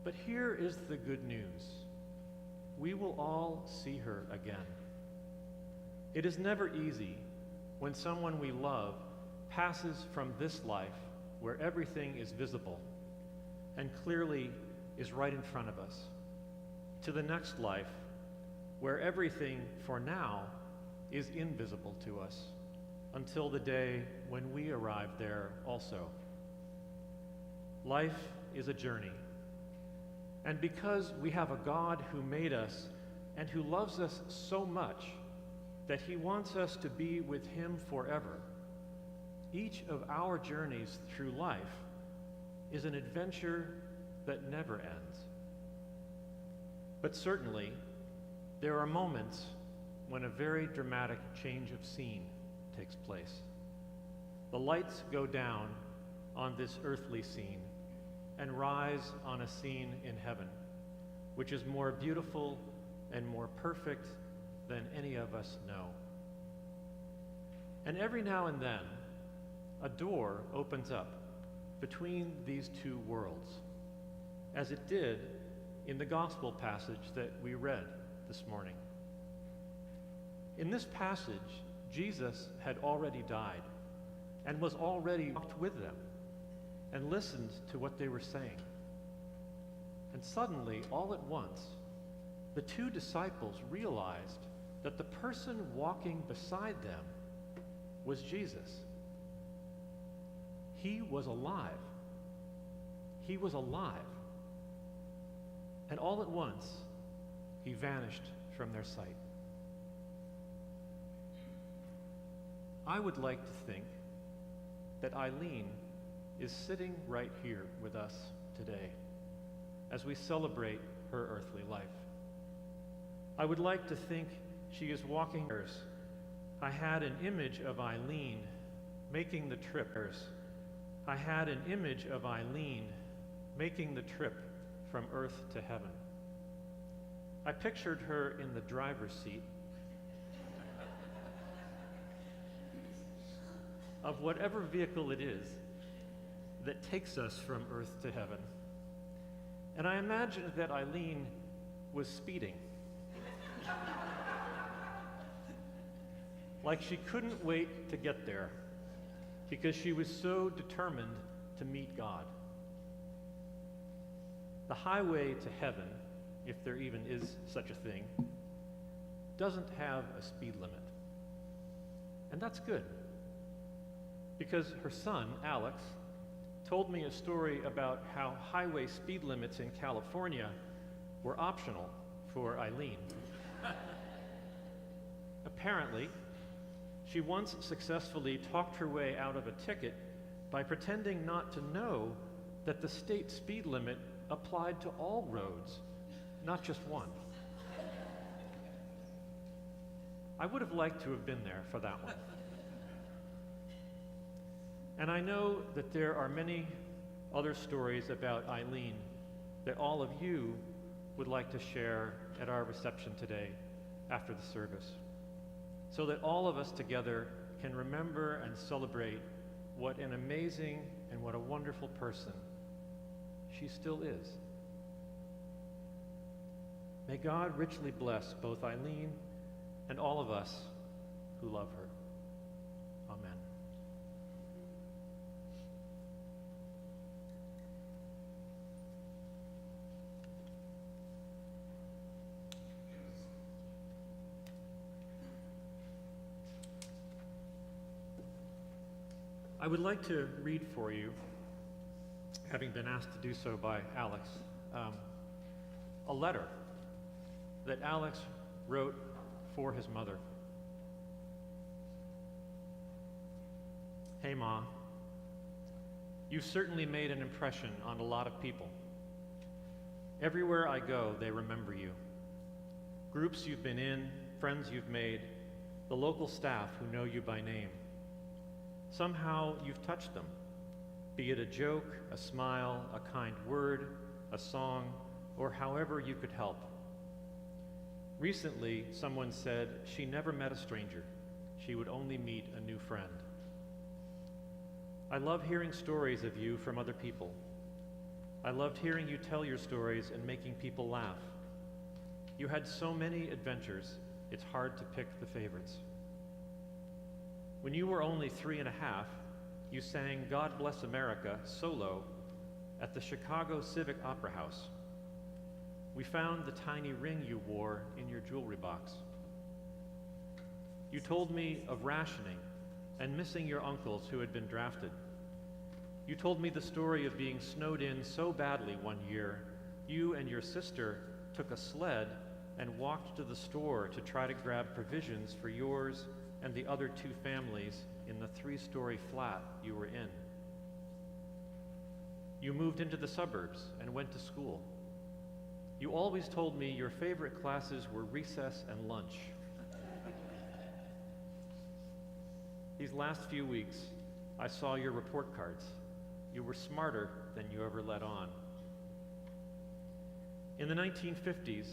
But here is the good news. We will all see her again. It is never easy when someone we love passes from this life where everything is visible and clearly is right in front of us, to the next life where everything for now is invisible to us until the day when we arrive there also. Life is a journey. And because we have a God who made us and who loves us so much that he wants us to be with him forever, each of our journeys through life is an adventure that never ends. But certainly, there are moments when a very dramatic change of scene takes place. The lights go down on this earthly scene and rise on a scene in heaven, which is more beautiful and more perfect than any of us know. And every now and then, a door opens up between these two worlds, as it did in the gospel passage that we read this morning. In this passage, Jesus had already died and was already walked with them and listened to what they were saying. And suddenly, all at once, the two disciples realized that the person walking beside them was Jesus. He was alive. He was alive. And all at once, he vanished from their sight. I would like to think that Eileen is sitting right here with us today as we celebrate her earthly life. I would like to think she is walking hers. I had an image of Eileen making the trip. I had an image of Eileen making the trip from earth to heaven. I pictured her in the driver's seat of whatever vehicle it is that takes us from earth to heaven. And I imagined that Eileen was speeding. Like she couldn't wait to get there because she was so determined to meet God. The highway to heaven, if there even is such a thing, doesn't have a speed limit. And that's good, because her son, Alex, told me a story about how highway speed limits in California were optional for Eileen. Apparently, she once successfully talked her way out of a ticket by pretending not to know that the state speed limit applied to all roads, not just one. I would have liked to have been there for that one. And I know that there are many other stories about Eileen that all of you would like to share at our reception today after the service, so that all of us together can remember and celebrate what an amazing and what a wonderful person she still is. May God richly bless both Eileen and all of us who love her. Amen. I would like to read for you, having been asked to do so by Alex, a letter that Alex wrote for his mother. Hey, Ma, you've certainly made an impression on a lot of people. Everywhere I go, they remember you. Groups you've been in, friends you've made, the local staff who know you by name. Somehow you've touched them, be it a joke, a smile, a kind word, a song, or however you could help. Recently, someone said she never met a stranger. She would only meet a new friend. I love hearing stories of you from other people. I loved hearing you tell your stories and making people laugh. You had so many adventures, it's hard to pick the favorites. When you were only 3.5, you sang God Bless America solo at the Chicago Civic Opera House. We found the tiny ring you wore in your jewelry box. You told me of rationing and missing your uncles who had been drafted. You told me the story of being snowed in so badly one year, you and your sister took a sled and walked to the store to try to grab provisions for yours and the other 2 families in the 3-story flat you were in. You moved into the suburbs and went to school. You always told me your favorite classes were recess and lunch. These last few weeks, I saw your report cards. You were smarter than you ever let on. In the 1950s,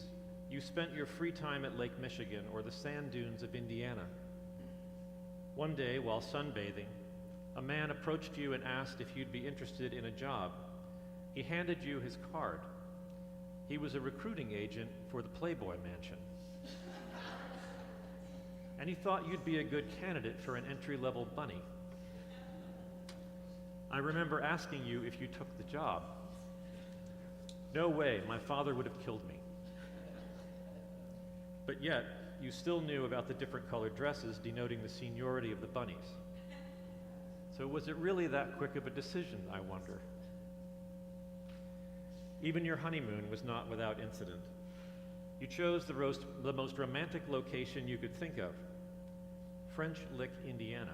you spent your free time at Lake Michigan or the sand dunes of Indiana. One day, while sunbathing, a man approached you and asked if you'd be interested in a job. He handed you his card. He was a recruiting agent for the Playboy Mansion. And he thought you'd be a good candidate for an entry-level bunny. I remember asking you if you took the job. No way, my father would have killed me. But yet, you still knew about the different colored dresses denoting the seniority of the bunnies. So was it really that quick of a decision, I wonder? Even your honeymoon was not without incident. You chose the most romantic location you could think of, French Lick, Indiana.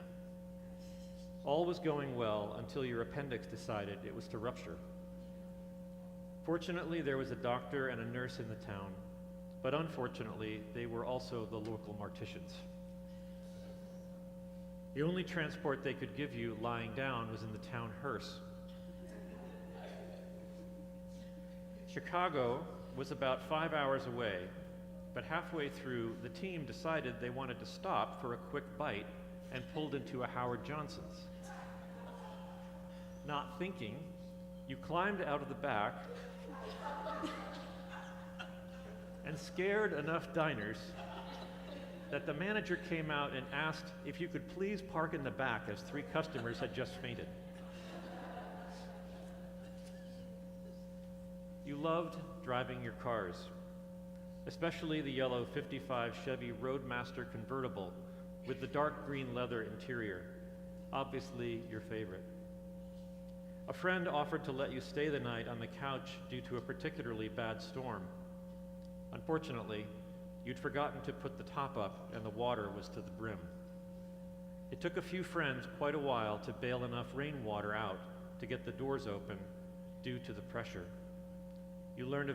All was going well until your appendix decided it was to rupture. Fortunately, there was a doctor and a nurse in the town, but unfortunately, they were also the local morticians. The only transport they could give you lying down was in the town hearse. Chicago was about 5 hours away, but halfway through, the team decided they wanted to stop for a quick bite and pulled into a Howard Johnson's. Not thinking, you climbed out of the back and scared enough diners that the manager came out and asked if you could please park in the back as 3 customers had just fainted. You loved driving your cars, especially the yellow '55 Chevy Roadmaster convertible with the dark green leather interior, obviously your favorite. A friend offered to let you stay the night on the couch due to a particularly bad storm. Unfortunately, you'd forgotten to put the top up and the water was to the brim. It took a few friends quite a while to bail enough rainwater out to get the doors open due to the pressure. You learned